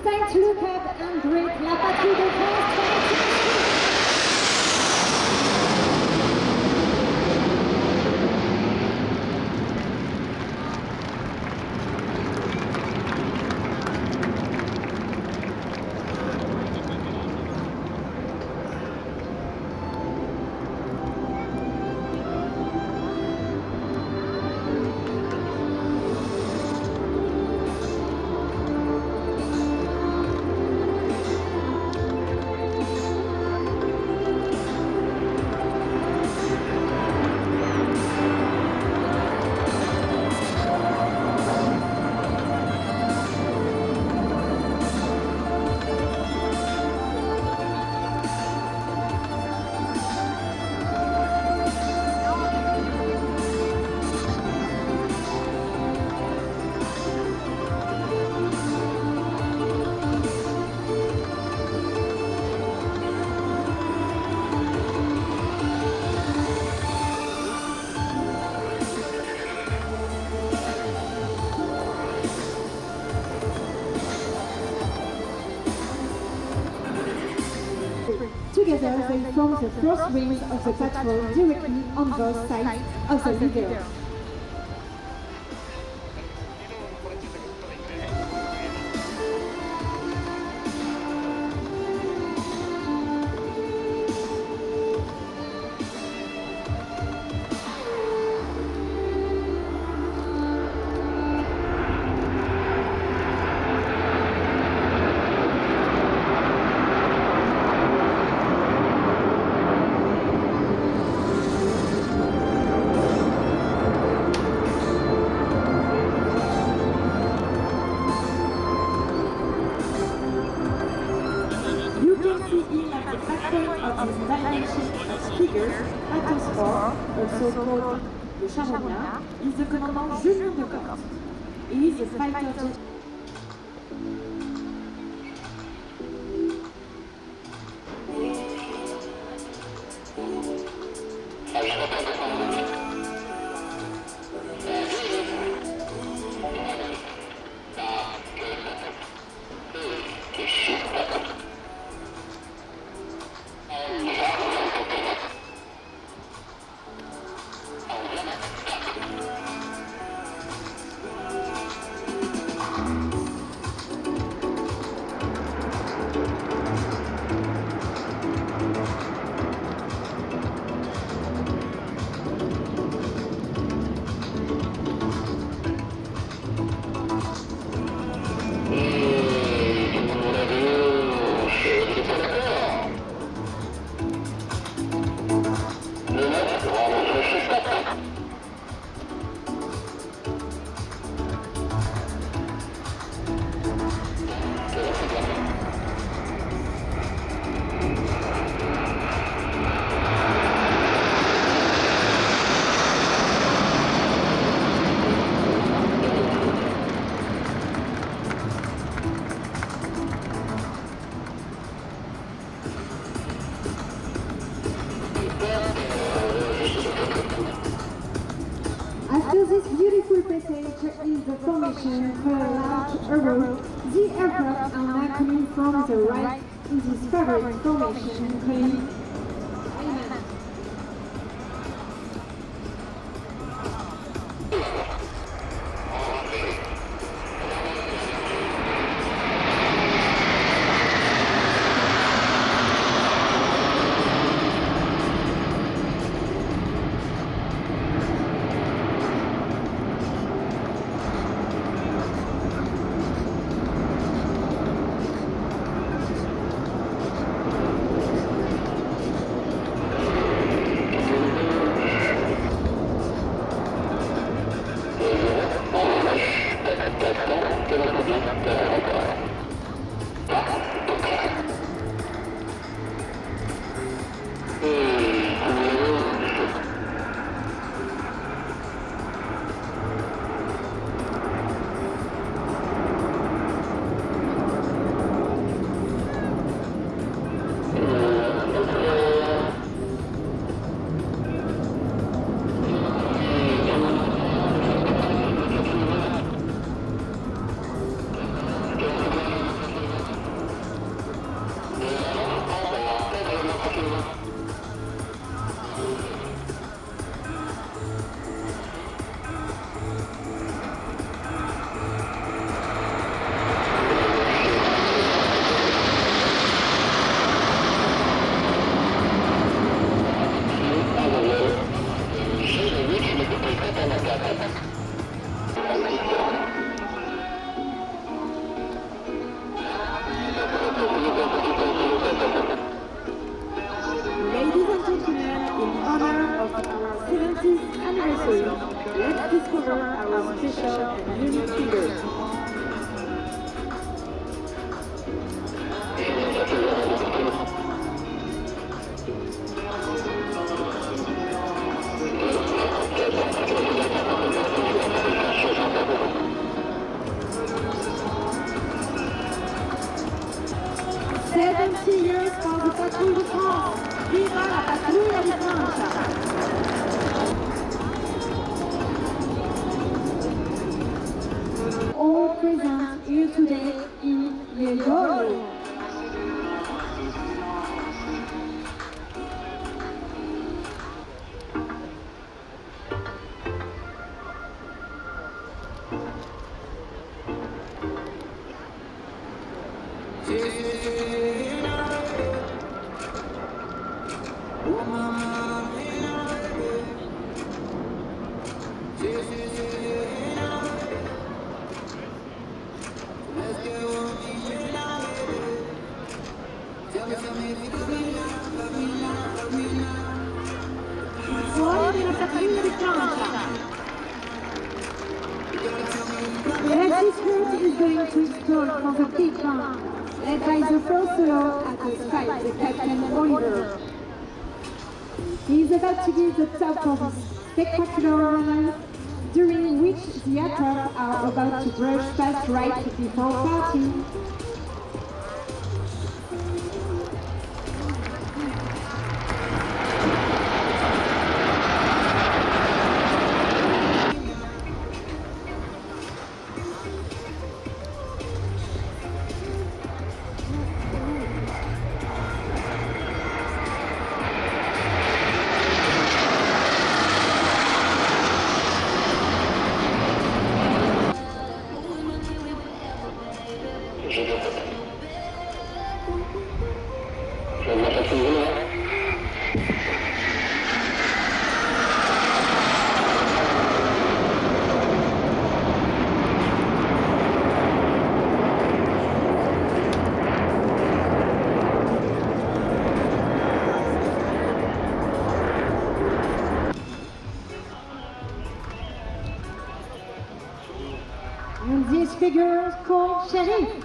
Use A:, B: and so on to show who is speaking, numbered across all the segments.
A: Saint Lucas and greet la patrie de France. Together they form the first wings of the patrol directly on both sides of the river. You can see him at the backbone of his dimension of figures, Athos 4, also called the Charognard, is the commandant Julien de Corte. He is a fighter jet. After this beautiful passage in the formation for a large arrow, the aircraft are now coming from the right in this favorite formation called Element. Years for the Patrouille de France. Viva la Patrouille de France! All present here today in Yegoro. Fuori della Patrouille di Francia. This group is going to explore for the big band, led by the first solo at the strike, the Captain Oliver. He is about to give the top of this spectacular run, during which the aircraft are about to brush past right before party. And this figure is called Sharif.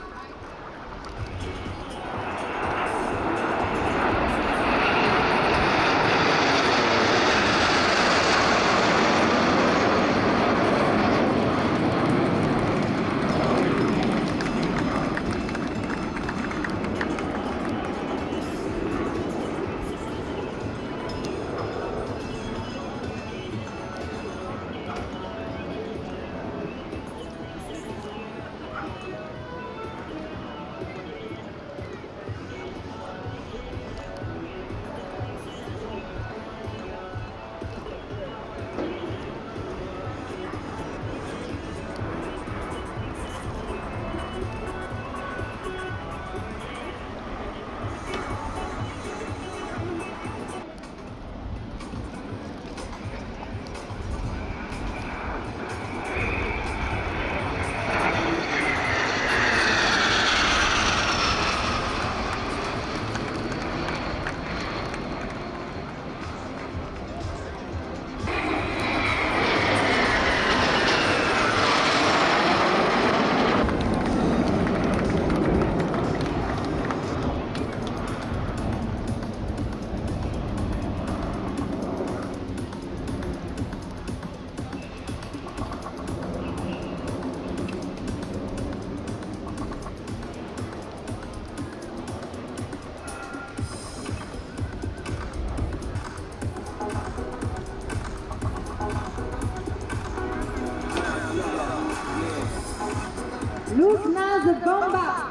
A: Luzna the Bomba.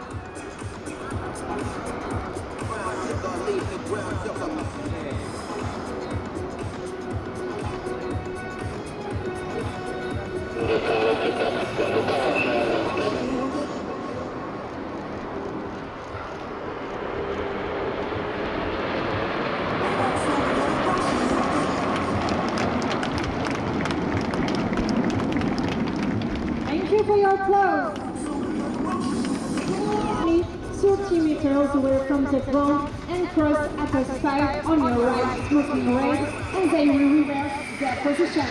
A: Thank you for your applause. 30 meters away from the front and cross at a side on your right smoking red, and they will reverse their position.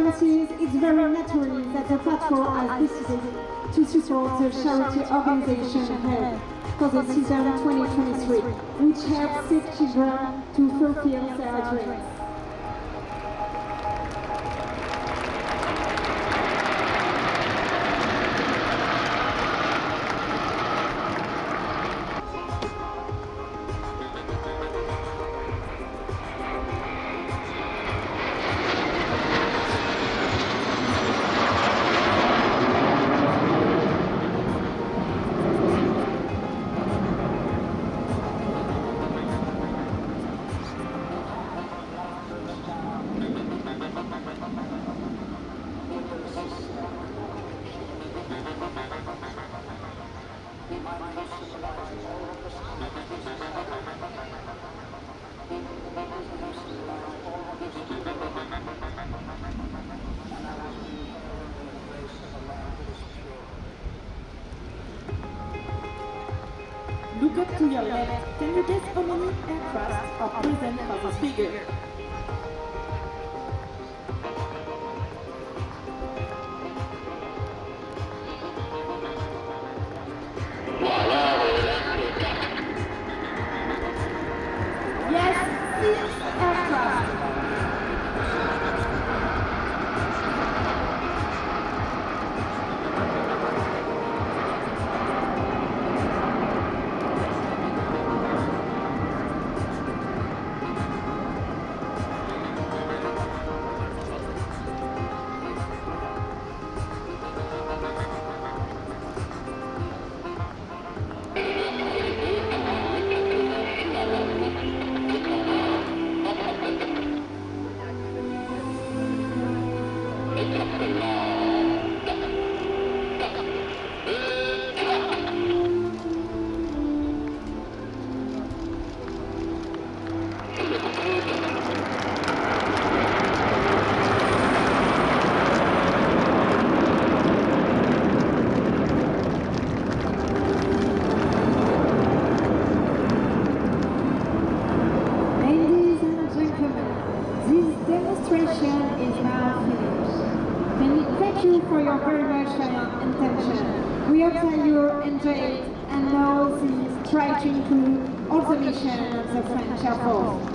A: Excellencies, it's very natural that the platform has decided to support the charity organization HELP for the season 2023, which helps sick children to fulfill their dreams.
B: Look up to your left. Can you guess how many aircraft are present for this figure? Yes, 6 aircraft.
A: Ladies and gentlemen, this demonstration is now finished. Thank you for your very much attention. We hope that you enjoy it and know this try to improve all the mission of the French Air Force.